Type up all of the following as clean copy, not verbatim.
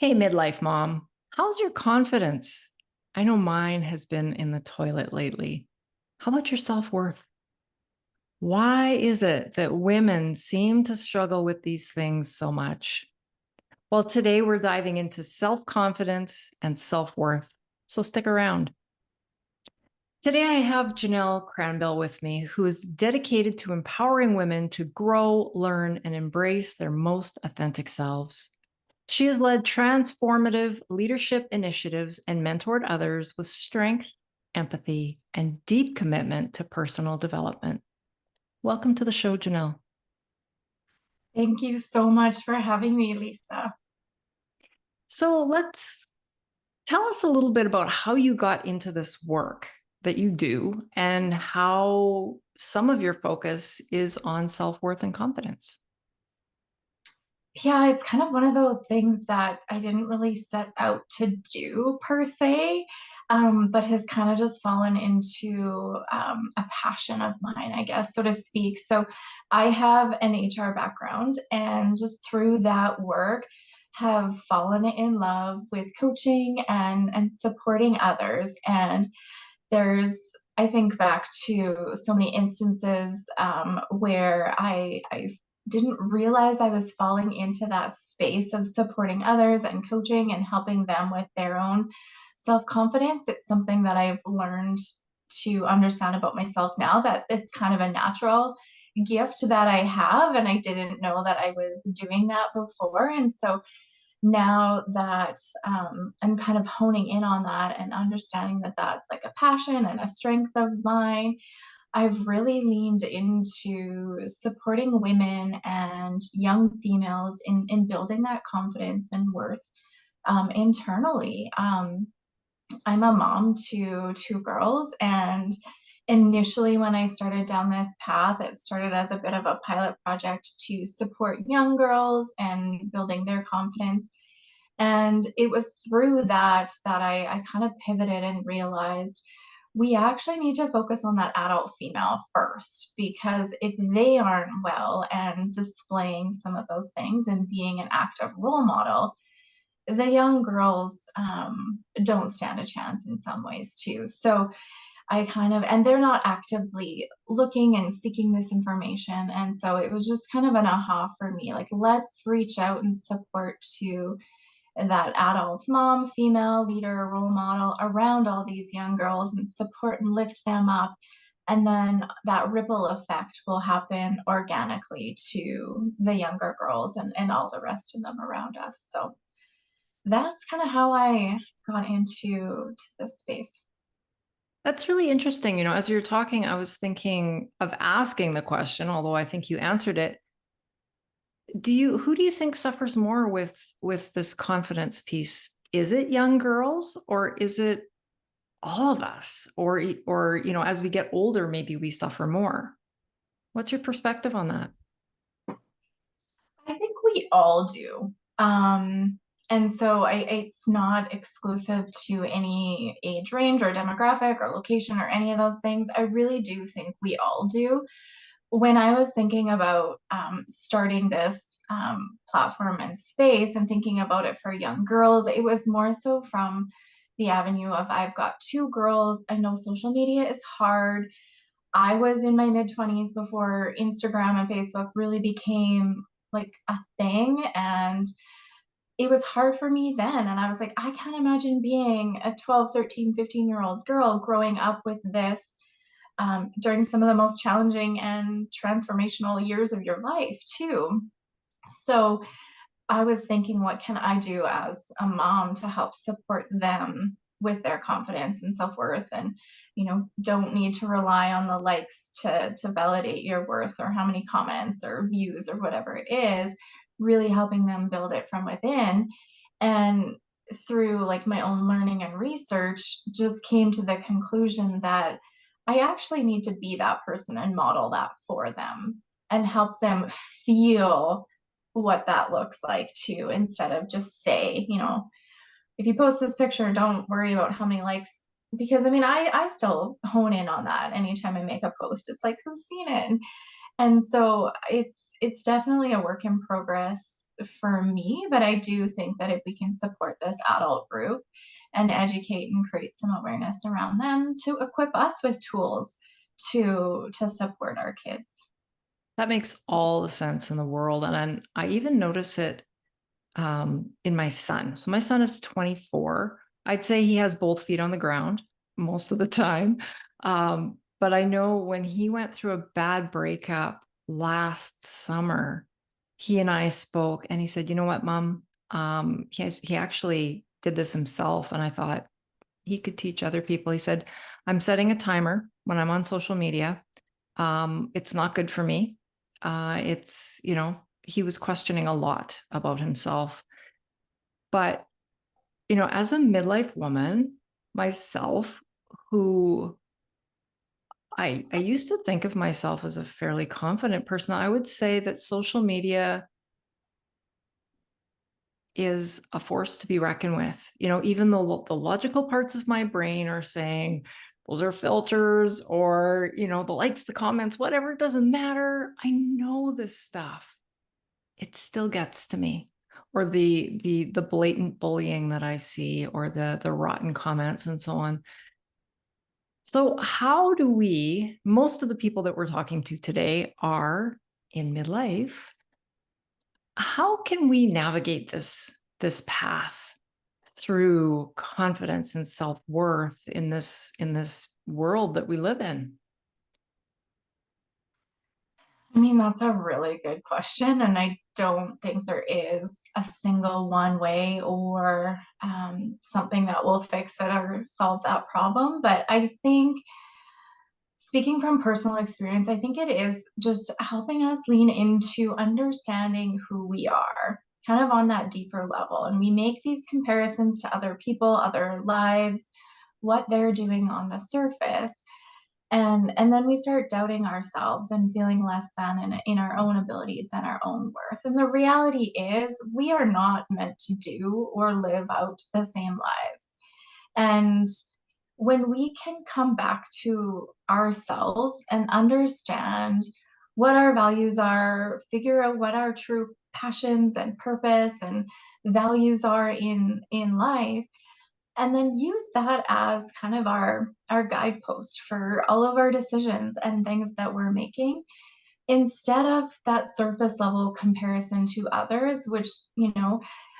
Hey, midlife mom, how's your confidence? I know mine has been in the toilet lately. How about your self worth? Why is it that women seem to struggle with these things so much? Well, today we're diving into self confidence and self worth. So stick around. Today I have Janelle Cranbill with me, who is dedicated to empowering women to grow, learn, and embrace their most authentic selves. She has led transformative leadership initiatives and mentored others with strength, empathy, and deep commitment to personal development. Welcome to the show, Janelle. Thank you so much for having me, Lisa. So let's tell us a little bit about how you got into this work that you do and how some of your focus is on self worth and confidence. Yeah, it's kind of one of those things that I didn't really set out to do per se, but has kind of just fallen into a passion of mine, I guess, so to speak. So I have an HR background, and just through that work, have fallen in love with coaching and supporting others. And there's I think back to so many instances where I didn't realize I was falling into that space of supporting others and coaching and helping them with their own self confidence. It's something that I've learned to understand about myself now, that it's kind of a natural gift that I have, and I didn't know that I was doing that before. And so now that I'm kind of honing in on that and understanding that that's like a passion and a strength of mine, I've really leaned into supporting women and young females in building that confidence and worth internally. I'm a mom to two girls, and initially, when I started down this path, it started as a bit of a pilot project to support young girls and building their confidence. And it was through that I kind of pivoted and realized we actually need to focus on that adult female first, because if they aren't well and displaying some of those things and being an active role model, the young girls don't stand a chance in some ways too. So and they're not actively looking and seeking this information. And so it was just kind of an aha for me, like, let's reach out and support to that adult mom, female leader, role model around all these young girls and support and lift them up. And then that ripple effect will happen organically to the younger girls and all the rest of them around us. So that's kind of how I got into this space. That's really interesting. As you're talking, I was thinking of asking the question, although I think you answered it. Who do you think suffers more with this confidence piece? Is it young girls, or is it all of us? Or as we get older, maybe we suffer more. What's your perspective on that? I think we all do. And so it's not exclusive to any age range or demographic or location or any of those things. I really do think we all do. When I was thinking about starting this platform and space and thinking about it for young girls, it was more so from the avenue of, I've got two girls. I know social media is hard. I was in my mid 20s before Instagram and Facebook really became like a thing. And it was hard for me then. And I was like, I can't imagine being a 12, 13, 15-year-old girl growing up with this during some of the most challenging and transformational years of your life, too. So I was thinking, what can I do as a mom to help support them with their confidence and self-worth, and don't need to rely on the likes to validate your worth, or how many comments or views or whatever it is, really helping them build it from within. And through like my own learning and research, just came to the conclusion that I actually need to be that person and model that for them and help them feel what that looks like too, instead of just say, if you post this picture, don't worry about how many likes. Because I mean, I still hone in on that anytime I make a post. It's like, who's seen it? And so it's definitely a work in progress for me, but I do think that if we can support this adult group and educate and create some awareness around them to equip us with tools to support our kids. That makes all the sense in the world. And I even notice it in my son. So my son is 24. I'd say he has both feet on the ground most of the time. But I know when he went through a bad breakup last summer, he and I spoke and he said, you know what, mom, he actually did this himself. And I thought he could teach other people. He said, I'm setting a timer when I'm on social media. It's not good for me. He was questioning a lot about himself. But, as a midlife woman myself, who I used to think of myself as a fairly confident person, I would say that social media is a force to be reckoned with. Even though the logical parts of my brain are saying those are filters or, the likes, the comments, whatever, it doesn't matter. I know this stuff. It still gets to me. Or the blatant bullying that I see, or the rotten comments and so on. So how do most of the people that we're talking to today are in midlife. How can we navigate this path through confidence and self-worth in this world that we live in? I mean, that's a really good question. And I don't think there is a single one way or something that will fix it or solve that problem. But I think, speaking from personal experience, I think it is just helping us lean into understanding who we are, kind of on that deeper level. And we make these comparisons to other people, other lives, what they're doing on the surface, and then we start doubting ourselves and feeling less than in our own abilities and our own worth. And the reality is we are not meant to do or live out the same lives. And when we can come back to ourselves and understand what our values are, figure out what our true passions and purpose and values are in life, and then use that as kind of our guidepost for all of our decisions and things that we're making, instead of that surface level comparison to others, which,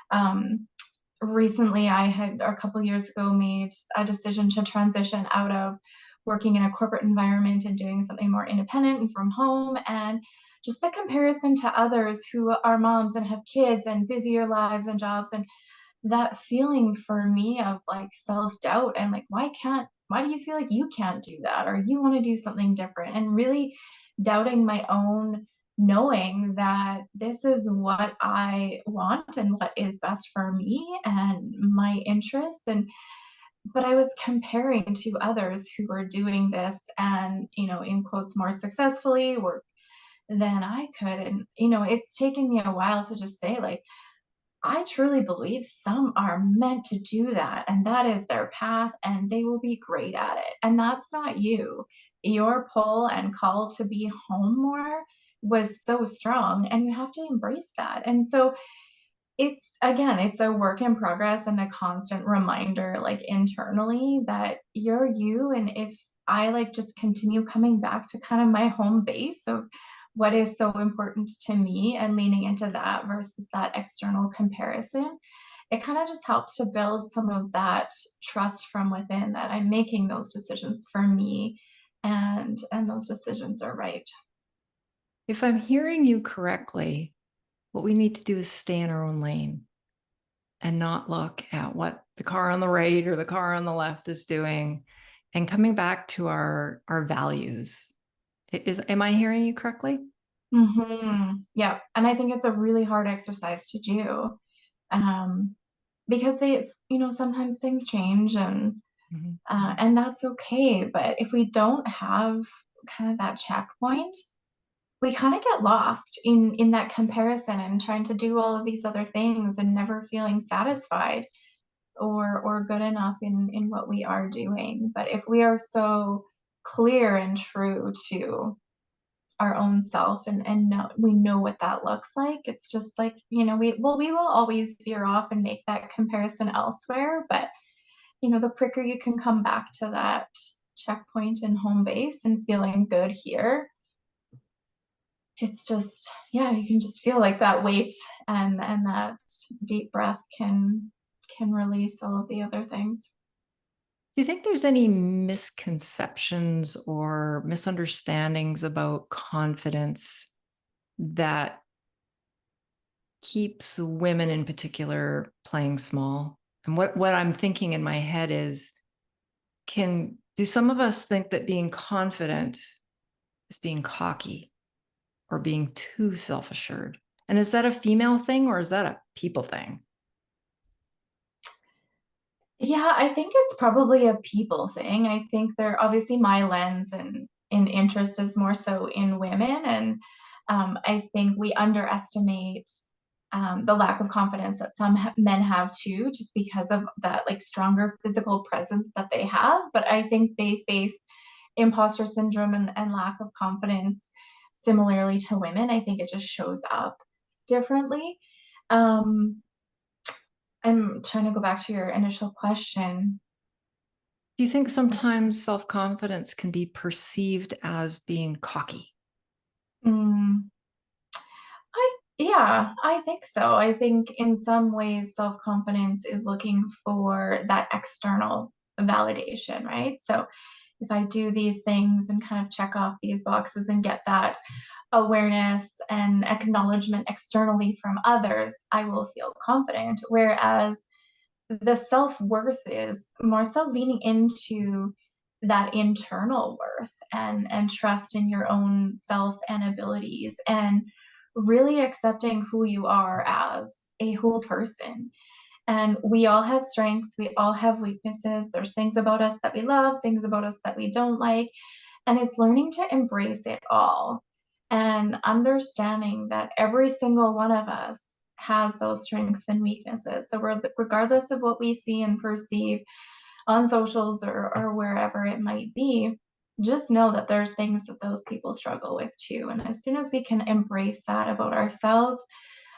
um, recently I had, a couple years ago, made a decision to transition out of working in a corporate environment and doing something more independent and from home. And just the comparison to others who are moms and have kids and busier lives and jobs, and that feeling for me of like self-doubt and like, why do you feel like you can't do that, or you want to do something different, and really doubting my own knowing that this is what I want and what is best for me and my interests. And but I was comparing to others who were doing this and, in quotes, more successfully or than I could. And it's taken me a while to just say, like, I truly believe some are meant to do that, and that is their path, and they will be great at it. And that's not you. Your pull and call to be home more was so strong, and you have to embrace that. And so it's, again, it's a work in progress and a constant reminder, like, internally, that you're you. And if I, like, just continue coming back to kind of my home base of what is so important to me and leaning into that versus that external comparison, it kind of just helps to build some of that trust from within, that I'm making those decisions for me, and those decisions are right. If I'm hearing you correctly, what we need to do is stay in our own lane and not look at what the car on the right or the car on the left is doing, and coming back to our values. Am I hearing you correctly? Yeah, and I think it's a really hard exercise to do, um, because sometimes things change, Mhm. and that's okay. But if we don't have kind of that checkpoint, we kind of get lost in that comparison and trying to do all of these other things and never feeling satisfied or good enough in what we are doing. But if we are so clear and true to our own self and know we know what that looks like. It's just like, we will always veer off and make that comparison elsewhere, but the quicker you can come back to that checkpoint and home base and feeling good here, it's just, yeah, you can just feel like that weight and that deep breath can release all of the other things. Do you think there's any misconceptions or misunderstandings about confidence that keeps women in particular playing small? And what I'm thinking in my head is, do some of us think that being confident is being cocky or being too self-assured? And is that a female thing or is that a people thing? Yeah, I think it's probably a people thing. I think they're obviously my lens and interest is more so in women. And I think we underestimate the lack of confidence that some men have too, just because of that like stronger physical presence that they have. But I think they face imposter syndrome and lack of confidence similarly to women. I think it just shows up differently. Um, I'm trying to go back to your initial question. Do you think sometimes self-confidence can be perceived as being cocky? Mm, yeah, I think so. I think in some ways, self-confidence is looking for that external validation, right? So if I do these things and kind of check off these boxes and get that awareness and acknowledgement externally from others, I will feel confident. Whereas the self-worth is more so leaning into that internal worth and trust in your own self and abilities and really accepting who you are as a whole person. And we all have strengths, we all have weaknesses. There's things about us that we love, things about us that we don't like, and it's learning to embrace it all and understanding that every single one of us has those strengths and weaknesses. So regardless of what we see and perceive on socials or wherever it might be, just know that there's things that those people struggle with too. And as soon as we can embrace that about ourselves,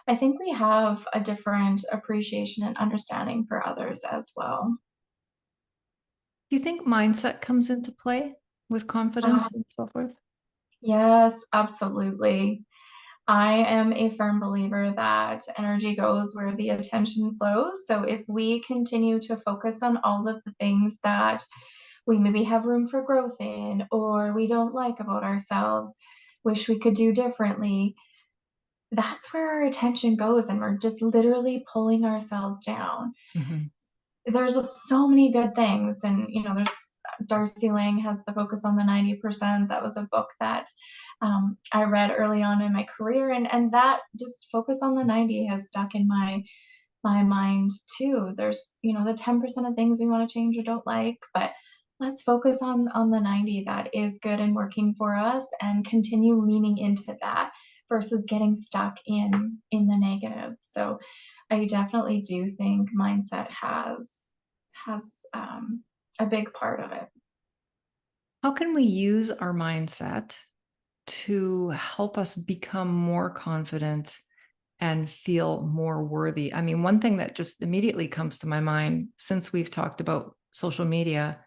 I think we have a different appreciation and understanding for others as well. Do you think mindset comes into play with Uh, confidence and self-worth? yes, absolutely. I am a firm believer that energy goes where the attention flows. So if we continue to focus on all of the things that we maybe have room for growth in or we don't like about ourselves, wish we could do differently, that's where our attention goes and we're just literally pulling ourselves down. Mhm. There's so many good things and there's Darcy Lang has the focus on the 90%. That was a book that I read early on in my career and that just focus on the 90 has stuck in my mind too. There's the 10% of things we want to change or don't like, but let's focus on the 90 that is good and working for us and continue leaning into that versus getting stuck in the negative. So I definitely do think mindset has a big part of it. How can we use our mindset to help us become more confident and feel more worthy? I mean, one thing that just immediately comes to my mind since we've talked about social media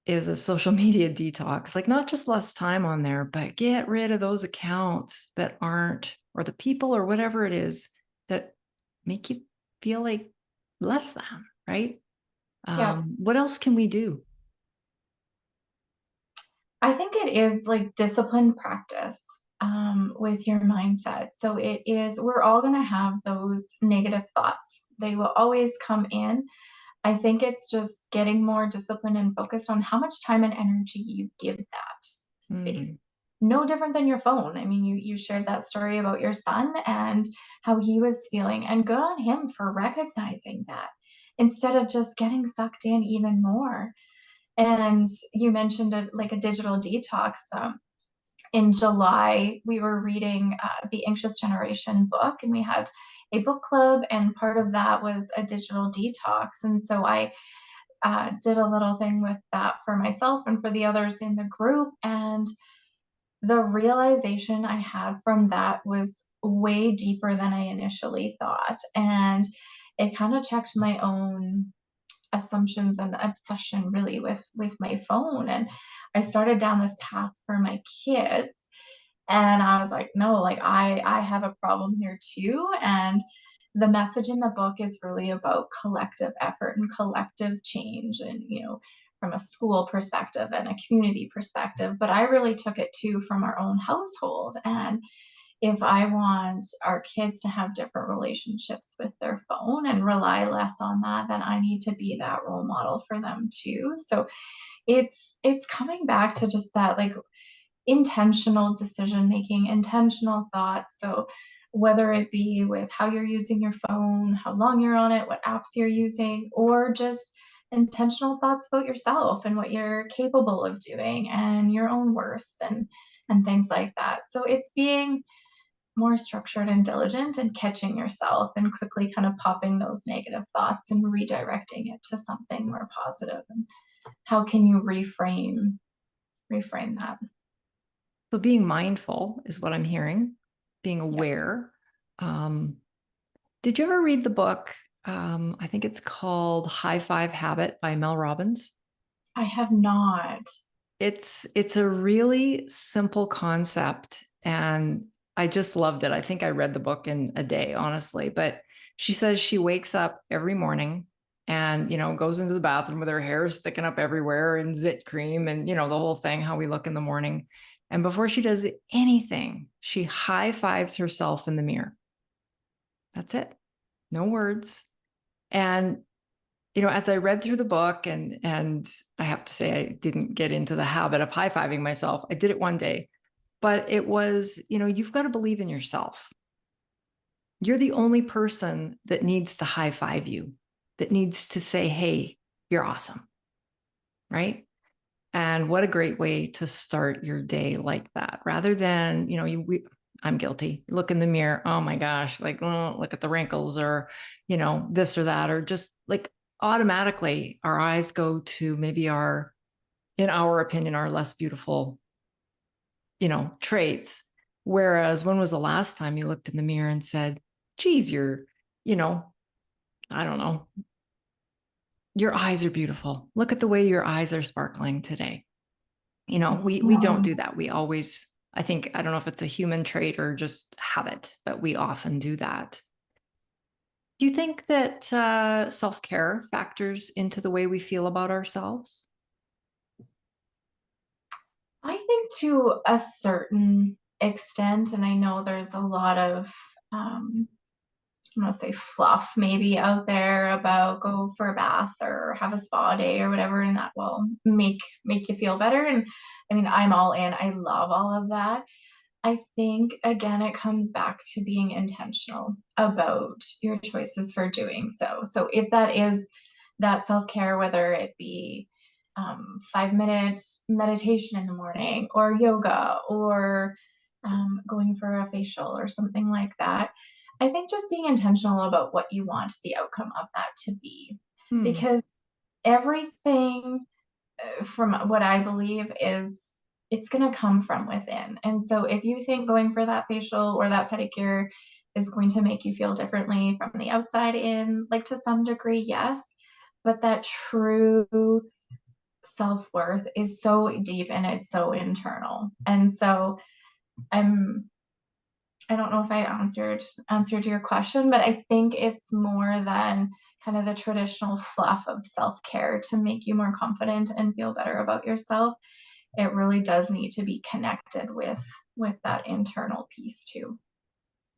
is a social media detox. Like, not just less time on there, but get rid of those accounts that aren't, or the people or whatever it is that make you feel like less than, right? Yeah, What else can we do? I think it is like disciplined practice with your mindset. So it is, we're all going to have those negative thoughts. They will always come in. I think it's just getting more disciplined and focused on how much time and energy you give that space. Mhm. No different than your phone. I mean, you shared that story about your son and how he was feeling, and good on him for recognizing that instead of just getting sucked in even more. And you mentioned it like a digital detox. In July, we were reading the Anxious Generation book, and we had a book club, and part of that was a digital detox. And so I did a little thing with that for myself and for the others in the group. And the realization I had from that was way deeper than I initially thought. And it kind of checked my own assumptions and obsession really with my phone. And I started down this path for my kids, and I was like, no, like I have a problem here too. And the message in the book is really about collective effort and collective change, and from a school perspective and a community perspective. But I really took it too from our own household. And if I want our kids to have different relationships with their phone and rely less on that, then I need to be that role model for them too. So it's coming back to just that, like, intentional decision making, intentional thoughts. So whether it be with how you're using your phone, how long you're on it, what apps you're using, or just intentional thoughts about yourself and what you're capable of doing and your own worth and things like that. So it's being more structured and diligent and catching yourself and quickly kind of popping those negative thoughts and redirecting it to something more positive. And how can you reframe that? So being mindful is what I'm hearing, being Yep. aware. Um, did you ever read the book? I think it's called High Five Habit by Mel Robbins. I have not. It's a really simple concept, and I just loved it. I think I read the book in a day, honestly. But she says she wakes up every morning and goes into the bathroom with her hair sticking up everywhere and zit cream and the whole thing, how we look in the morning. And before she does anything, she high fives herself in the mirror. That's it. No words. And as I read through the book, and I have to say I didn't get into the habit of high-fiving myself. I did it one day, but it was, you've got to believe in yourself. You're the only person that needs to high-five you, that needs to say, "Hey, you're awesome." Right? And what a great way to start your day like that, rather than, I'm guilty. Look in the mirror. Oh my gosh, like, oh, look at the wrinkles, or, this or that, or just like automatically our eyes go to maybe in our opinion, our less beautiful, traits. Whereas when was the last time you looked in the mirror and said, geez, you know, I don't know, your eyes are beautiful. Look at the way your eyes are sparkling today. We don't do Mhm. that. We always, I think, I don't know if it's a human trait or just habit, but we often do that. Do you think that self-care factors into the way we feel about ourselves? I think to a certain extent, and I know there's a lot of, um, I'm gonna say fluff maybe out there about go for a bath or have a spa day or whatever, and that will make you feel better. And I mean, I'm all in. I love all of that. I think again, it comes back to being intentional about your choices for doing so. So if that is that self care, whether it be 5 minute meditation in the morning or yoga or going for a facial or something like that, I think just being intentional about what you want the outcome of that to be. Hmm. Because everything from what I believe is it's going to come from within. And so if you think going for that facial or that pedicure is going to make you feel differently from the outside in, like to some degree, yes. But that true self-worth is so deep and it's so internal. And so I'm I don't know if I answered your question, but I think it's more than kind of the traditional fluff of self-care to make you more confident and feel better about yourself. It really does need to be connected with that internal piece too.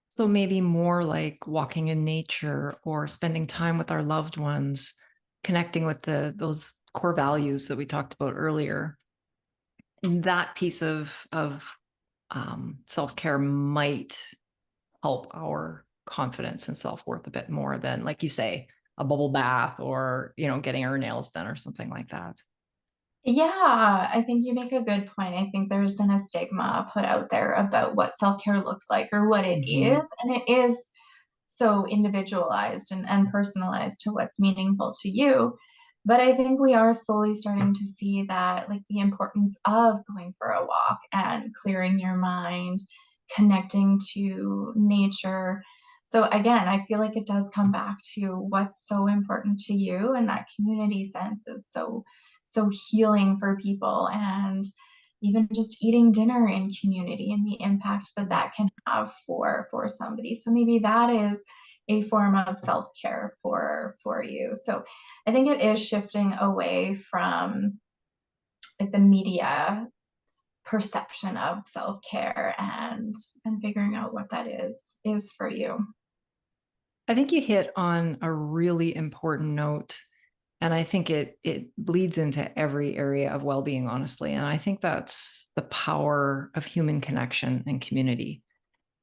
So maybe more like walking in nature or spending time with our loved ones, connecting with those core values that we talked about earlier. That piece of self care might help our confidence and self worth a bit more than, like you say, a bubble bath or getting our nails done or something like that. Yeah, I think you make a good point. I think there's been a stigma put out there about what self-care looks like or what it Mhm. is, and it is so individualized and personalized to what's meaningful to you. But I think we are slowly starting to see that, like, the importance of going for a walk and clearing your mind, connecting to nature. So again, I feel like it does come back to what's so important to you, and that community sense is so healing for people, and even just eating dinner in community and the impact that that can have for somebody. So maybe that is a form of self-care for you. So I think it is shifting away from like the media perception of self-care, and figuring out what that is for you. I think you hit on a really important note. And I think it bleeds into every area of well-being, honestly. And I think that's the power of human connection and community.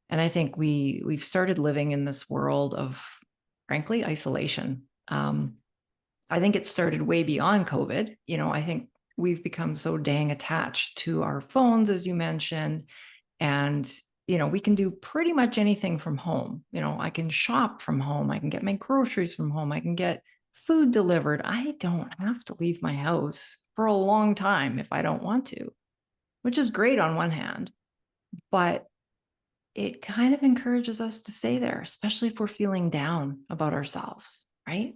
And I think we've started living in this world of, frankly, isolation. I think it started way beyond COVID. I think we've become so dang attached to our phones, as you mentioned, and we can do pretty much anything from home. I can shop from home, I can get my groceries from home, I can get food delivered. I don't have to leave my house for a long time if I don't want to, which is great on one hand, but it kind of encourages us to stay there, especially if we're feeling down about ourselves, right?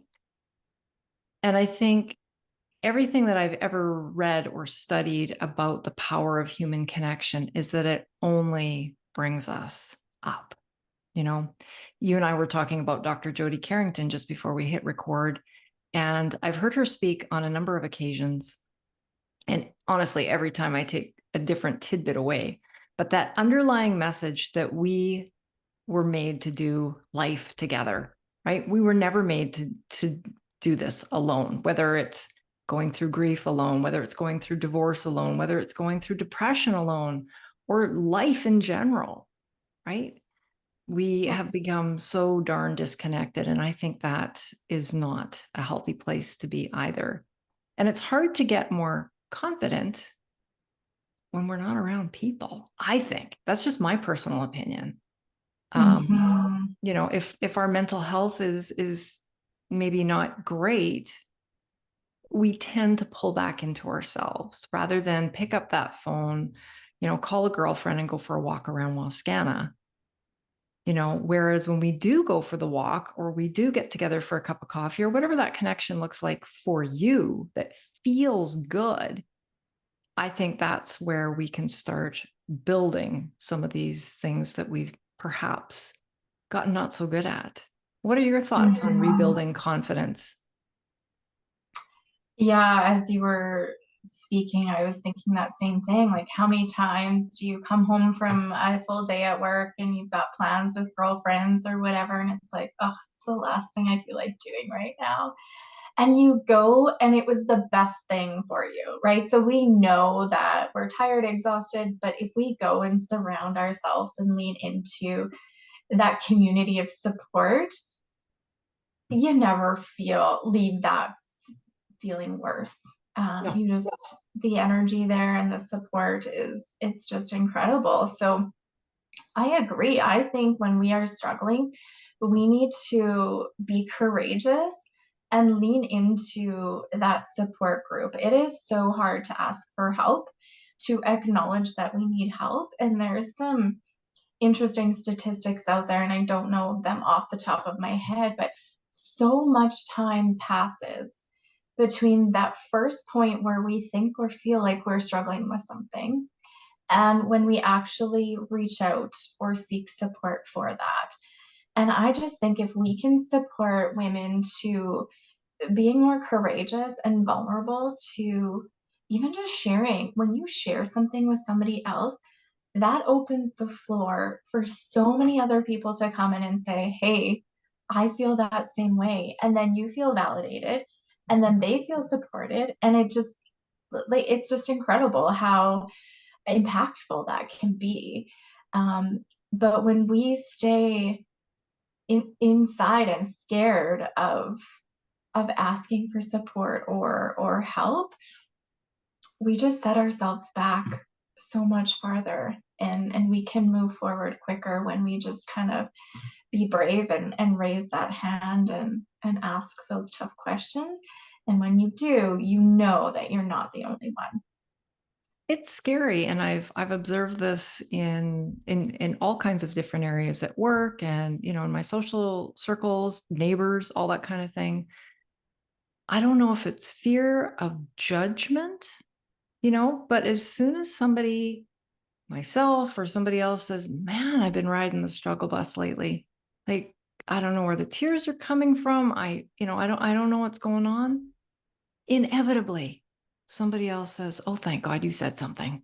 And I think everything that I've ever read or studied about the power of human connection is that it only brings us up. You know, you and I were talking about Dr. Jody Carrington just before we hit record, and I've heard her speak on a number of occasions. And honestly, every time I take a different tidbit away, but that underlying message that we were made to do life together, right? We were never made to do this alone, whether it's going through grief alone, whether it's going through divorce alone, whether it's going through depression alone, or life in general, right? We have become so darn disconnected. And I think that is not a healthy place to be either. And it's hard to get more confident when we're not around people. I think that's just my personal opinion. Mhm. If our mental health is maybe not great, we tend to pull back into ourselves rather than pick up that phone, call a girlfriend and go for a walk around Wascana. Whereas when we do go for the walk, or we do get together for a cup of coffee, or whatever that connection looks like for you that feels good, I think that's where we can start building some of these things that we've perhaps gotten not so good at. What are your thoughts on Mhm. rebuilding confidence? Yeah, as you were speaking, I was thinking that same thing. Like, how many times do you come home from a full day at work and you've got plans with girlfriends or whatever, and it's like, oh, it's the last thing I feel like doing right now. And you go, and it was the best thing for you, right? So we know that we're tired, exhausted, but if we go and surround ourselves and lean into that community of support, you never leave that feeling worse. No. You just, the energy there and the support it's just incredible. So I agree. I think when we are struggling, we need to be courageous and lean into that support group. It is so hard to ask for help, to acknowledge that we need help. And there's some interesting statistics out there, and I don't know them off the top of my head, but so much time passes between that first point where we think or feel like we're struggling with something and when we actually reach out or seek support for that. And I just think if we can support women to being more courageous and vulnerable, to even just sharing, when you share something with somebody else, that opens the floor for so many other people to come in and say, hey, I feel that same way. And then you feel validated, and then they feel supported. And it's just incredible how impactful that can be. But when we stay inside and scared of asking for support or help, we just set ourselves back so much farther, and we can move forward quicker when we just kind of be brave and raise that hand and ask those tough questions. And when you do, you know that you're not the only one. It's scary, and I've observed this in all kinds of different areas at work and, in my social circles, neighbors, all that kind of thing. I don't know if it's fear of judgment, but as soon as somebody, myself or somebody else says, "Man, I've been riding the struggle bus lately." Like, I don't know where the tears are coming from. I don't know what's going on. Inevitably, somebody else says, "Oh, thank God you said something.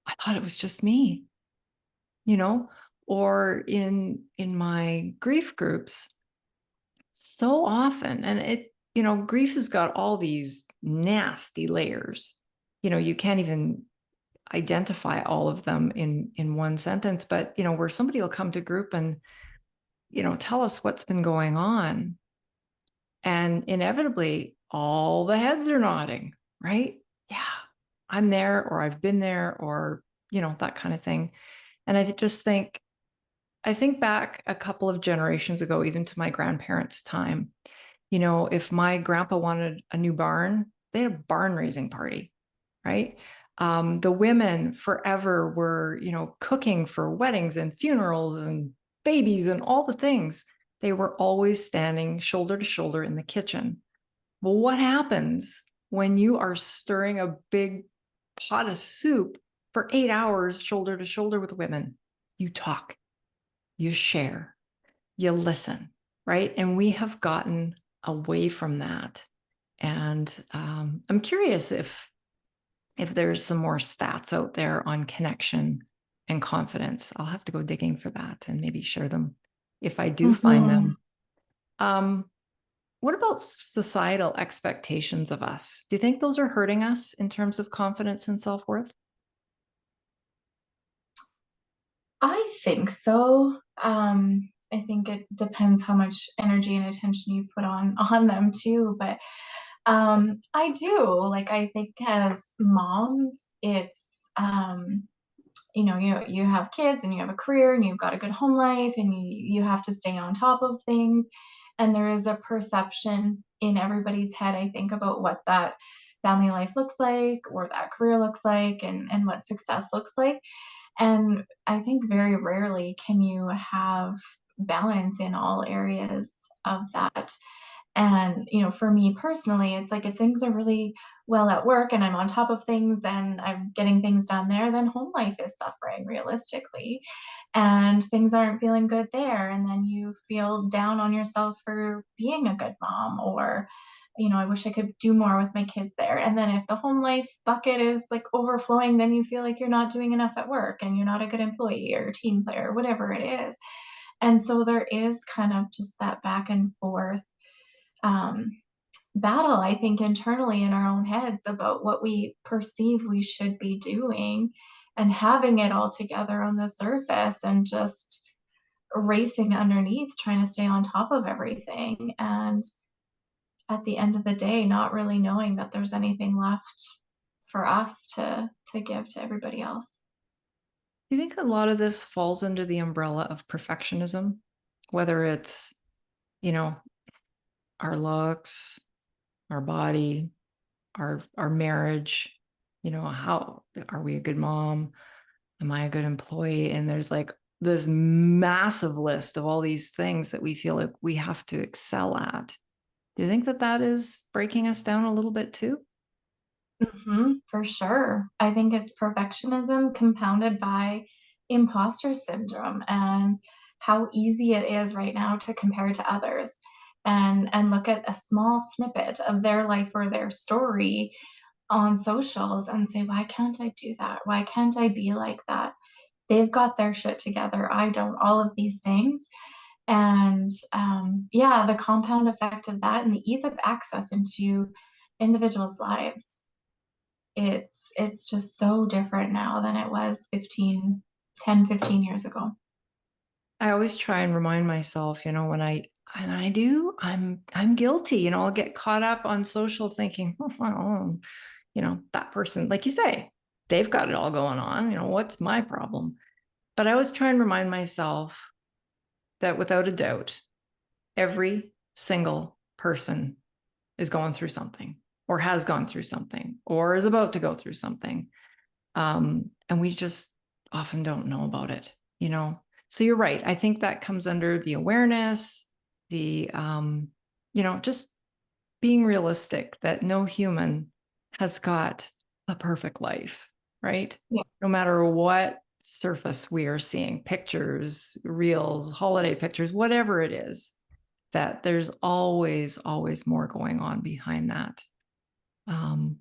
I thought it was just me." you know or in my grief groups, so often, and grief has got all these nasty layers. You can't even identify all of them in one sentence, but where somebody will come to group and tell us what's been going on, and inevitably all the heads are nodding, right? Yeah, I'm there, or I've been there, or that kind of thing. And I think back a couple of generations ago, even to my grandparents' time. If my grandpa wanted a new barn, they had a barn raising party, right? The women forever were, cooking for weddings and funerals and babies and all the things. They were always standing shoulder to shoulder in the kitchen. Well, what happens when you are stirring a big pot of soup for 8 hours, shoulder to shoulder with women? You talk, you share, you listen, right? And we have gotten away from that. And I'm curious if there's some more stats out there on connection and confidence. I'll have to go digging for that and maybe share them if I do find Mhm. them. Um, what about societal expectations of us? Do you think those are hurting us in terms of confidence and self worth? I think so. I think it depends how much energy and attention you put on them too. But I do like. I think as moms, it's you have kids and you have a career and you've got a good home life and you have to stay on top of things. And there is a perception in everybody's head, I think, about what that family life looks like or that career looks like and what success looks like. And I think very rarely can you have balance in all areas of that. And, for me personally, it's like if things are really well at work and I'm on top of things and I'm getting things done there, then home life is suffering realistically. And things aren't feeling good there. And then you feel down on yourself for being a good mom or, I wish I could do more with my kids there. And then if the home life bucket is like overflowing, then you feel like you're not doing enough at work and you're not a good employee or team player, whatever it is. And so there is kind of just that back and forth um, battle, I think, internally in our own heads about what we perceive we should be doing and having it all together on the surface and just racing underneath, trying to stay on top of everything. And at the end of the day, not really knowing that there's anything left for us to give to everybody else. Do you think a lot of this falls under the umbrella of perfectionism? Whether it's, you know, our looks, our body, our marriage, how are we a good mom? Am I a good employee? And there's like this massive list of all these things that we feel like we have to excel at. Do you think that that is breaking us down a little bit too? For sure. I think it's perfectionism compounded by imposter syndrome and how easy it is right now to compare to others and look at a small snippet of their life or their story on socials and say, why can't I do that? Why can't I be like that? They've got their shit together. I don't. All of these things. And yeah, the compound effect of that and the ease of access into individuals' lives, it's just so different now than it was 15 years ago. I always try and remind myself, when I do, I'm guilty. I'll get caught up on social thinking, oh, well, that person, like you say, they've got it all going on. What's my problem? But I always try and remind myself that without a doubt, every single person is going through something, or has gone through something, or is about to go through something. And we just often don't know about it, you know? So you're right. I think that comes under the awareness, the, just being realistic that no human has got a perfect life, right? Yeah. No matter what surface we are seeing, pictures, reels, holiday pictures, whatever it is, that there's always, always more going on behind that. Um,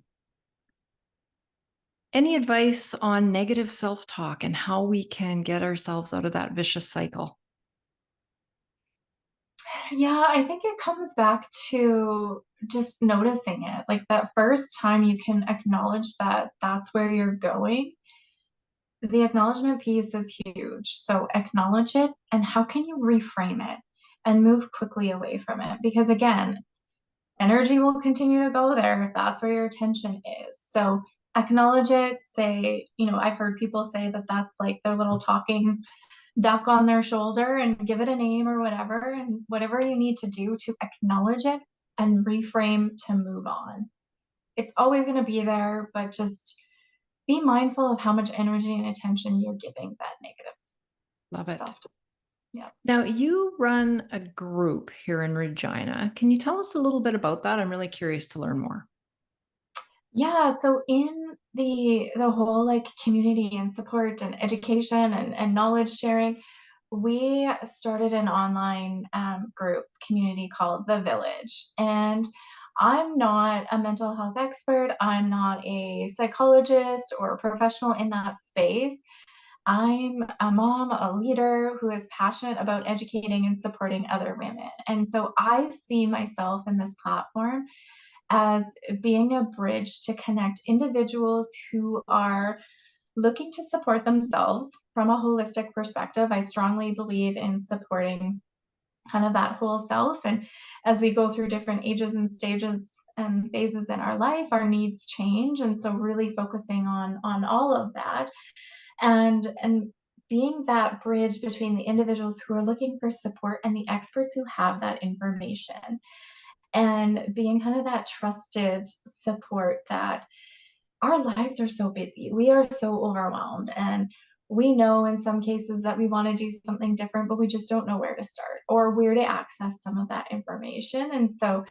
any advice on negative self-talk and how we can get ourselves out of that vicious cycle? Yeah, I think it comes back to just noticing it. Like that first time you can acknowledge that that's where you're going, the acknowledgement piece is huge. So acknowledge it, and how can you reframe it and move quickly away from it? Because again, energy will continue to go there if that's where your attention is. So acknowledge it, say, I've heard people say that that's like their little talking duck on their shoulder, and give it a name or whatever, and whatever you need to do to acknowledge it and reframe to move on. It's always going to be there, but just be mindful of how much energy and attention you're giving that negative Love it. self. Yeah. Now, you run a group here in Regina. Can you tell us a little bit about that? I'm really curious to learn more. Yeah, so in the whole like community and support and education and knowledge sharing, we started an online group community called The Village. And I'm not a mental health expert. I'm not a psychologist or a professional in that space. I'm a mom, a leader who is passionate about educating and supporting other women. And so I see myself in this platform as being a bridge to connect individuals who are looking to support themselves from a holistic perspective. I strongly believe in supporting kind of that whole self. And as we go through different ages and stages and phases in our life, our needs change. And so really focusing on all of that, and being that bridge between the individuals who are looking for support and the experts who have that information, and being kind of that trusted support that our lives are so busy. We are so overwhelmed, and we know in some cases that we want to do something different, but we just don't know where to start or where to access some of that information. And so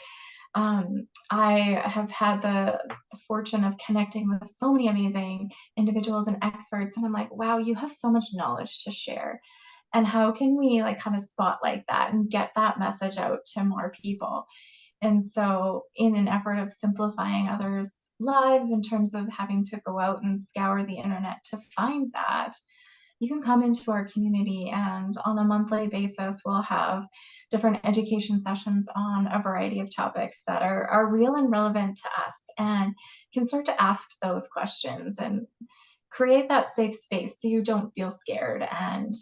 I have had the fortune of connecting with so many amazing individuals and experts. And I'm like, wow, you have so much knowledge to share. And how can we like kind of spotlight that and get that message out to more people? And so, in an effort of simplifying others' lives in terms of having to go out and scour the internet to find that, you can come into our community, and on a monthly basis, we'll have different education sessions on a variety of topics that are real and relevant to us, and can start to ask those questions and create that safe space so you don't feel scared, and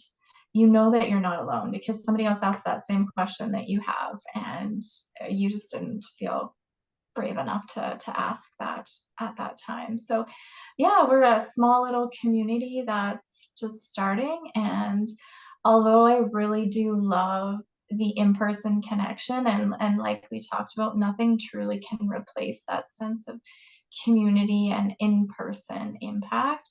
you know that you're not alone because somebody else asked that same question that you have, and you just didn't feel brave enough to ask that at that time. So yeah, we're a small little community that's just starting, and although I really do love the in-person connection, and like we talked about, nothing truly can replace that sense of community and in-person impact.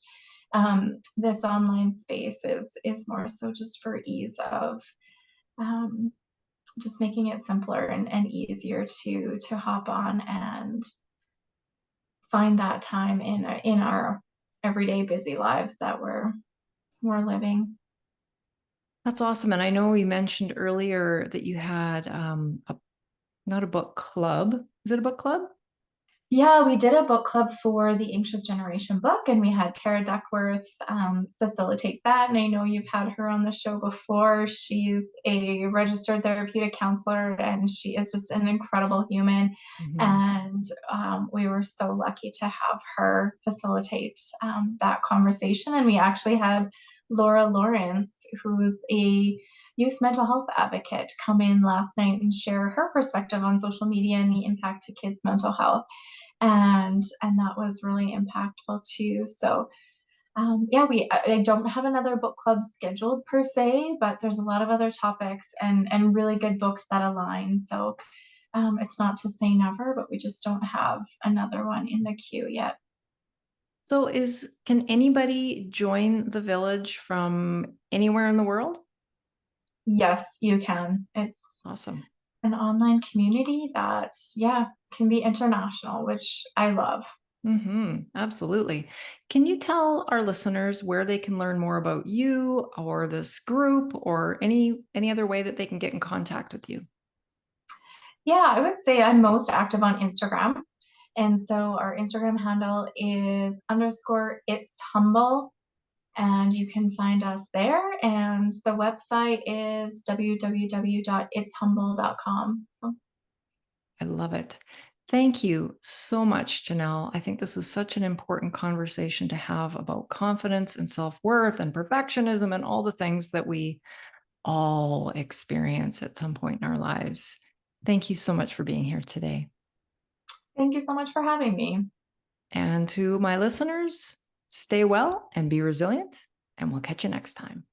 This online space is more so just for ease of um, just making it simpler and easier to hop on and find that time in our everyday busy lives that we're living. That's awesome. And I know we mentioned earlier that you had not a book club. Is it a book club? Yeah, we did a book club for the Anxious Generation book, and we had Tara Duckworth facilitate that. And I know you've had her on the show before. She's a registered therapeutic counselor, and she is just an incredible human. Mhm. And we were so lucky to have her facilitate that conversation. And we actually had Laura Lawrence, who's a youth mental health advocate, come in last night and share her perspective on social media and the impact to kids' mental health, and that was really impactful too. So yeah, I don't have another book club scheduled per se, but there's a lot of other topics and really good books that align. So It's not to say never, but we just don't have another one in the queue yet. So can anybody join the village from anywhere in the world? Yes, you can. It's Awesome. an online community that, yeah, can be international, which I love. Absolutely. Can you tell our listeners where they can learn more about you or this group or any other way that they can get in contact with you? Yeah, I would say I'm most active on Instagram. And so our Instagram handle is underscore it's humble. And you can find us there. And the website is www.itshumble.com. So I love it. Thank you so much, Janelle. I think this is such an important conversation to have about confidence and self worth and perfectionism and all the things that we all experience at some point in our lives. Thank you so much for being here today. thank you so much for having me. And to my listeners, stay well and be resilient, and we'll catch you next time.